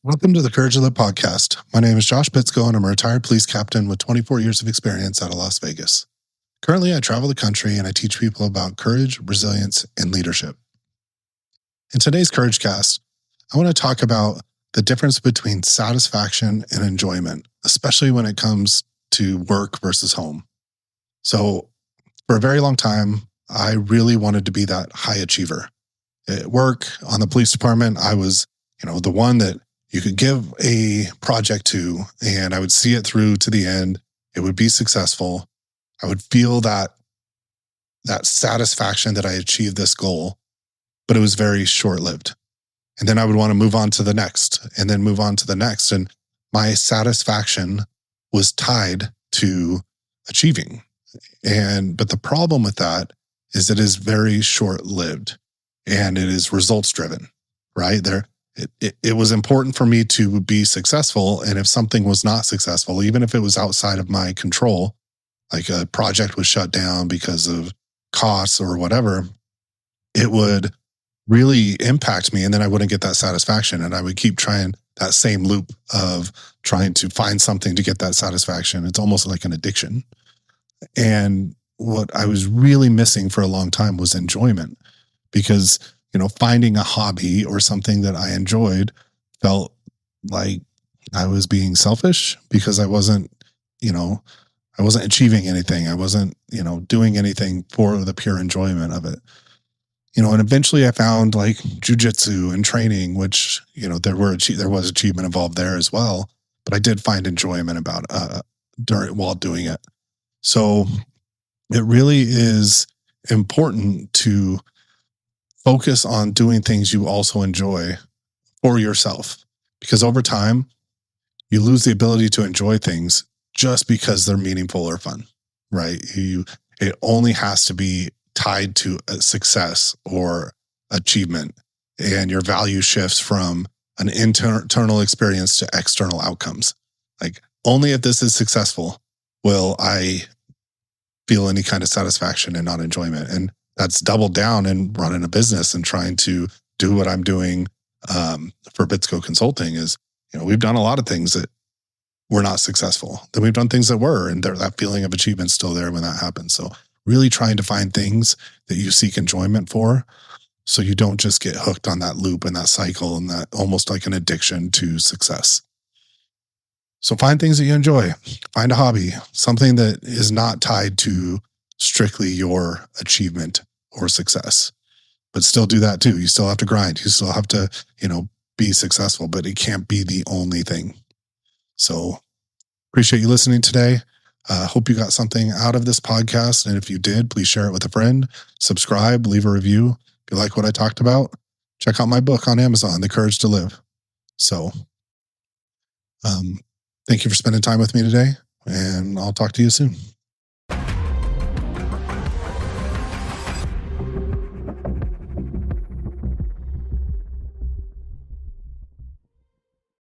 Welcome to the Courage to Live podcast. My name is Josh Pitsko, and I'm a retired police captain with 24 years of experience out of Las Vegas. Currently, I travel the country and I teach people about courage, resilience, and leadership. In today's Courage Cast, I want to talk about the difference between satisfaction and enjoyment, especially when it comes to work versus home. So, for a very long time, I really wanted to be that high achiever. At work, on the police department, I was, the one that you could give a project to, and I would see it through to the end. It would be successful. I would feel that satisfaction that I achieved this goal, but it was very short-lived. And then I would want to move on to the next, and then move on to the next. And my satisfaction was tied to achieving. But the problem with that is it is very short-lived, and it is results-driven, right? It was important for me to be successful. And if something was not successful, even if it was outside of my control, like a project was shut down because of costs or whatever, it would really impact me. And then I wouldn't get that satisfaction. And I would keep trying that same loop of trying to find something to get that satisfaction. It's almost like an addiction. And what I was really missing for a long time was enjoyment, because finding a hobby or something that I enjoyed felt like I was being selfish because I wasn't achieving anything. I wasn't, doing anything for the pure enjoyment of it. And eventually I found like jujitsu and training, which, there was achievement involved there as well, but I did find enjoyment about while doing it. So it really is important to focus on doing things you also enjoy for yourself, because over time you lose the ability to enjoy things just because they're meaningful or fun, right? It only has to be tied to a success or achievement, and your value shifts from an internal experience to external outcomes. Like, only if this is successful will I feel any kind of satisfaction and not enjoyment. And that's doubled down and running a business and trying to do what I'm doing for Bitsko Consulting. Is, we've done a lot of things that were not successful. Then we've done things that were, and that feeling of achievement's still there when that happens. So really trying to find things that you seek enjoyment for, so you don't just get hooked on that loop and that cycle and that almost like an addiction to success. So find things that you enjoy. Find a hobby, something that is not tied to strictly your achievement or success, but still do that too. You still have to grind. You still have to, be successful, but it can't be the only thing. So appreciate you listening today. Hope you got something out of this podcast. And if you did, please share it with a friend, subscribe, leave a review. If you like what I talked about, check out my book on Amazon, The Courage to Live. So, thank you for spending time with me today, and I'll talk to you soon.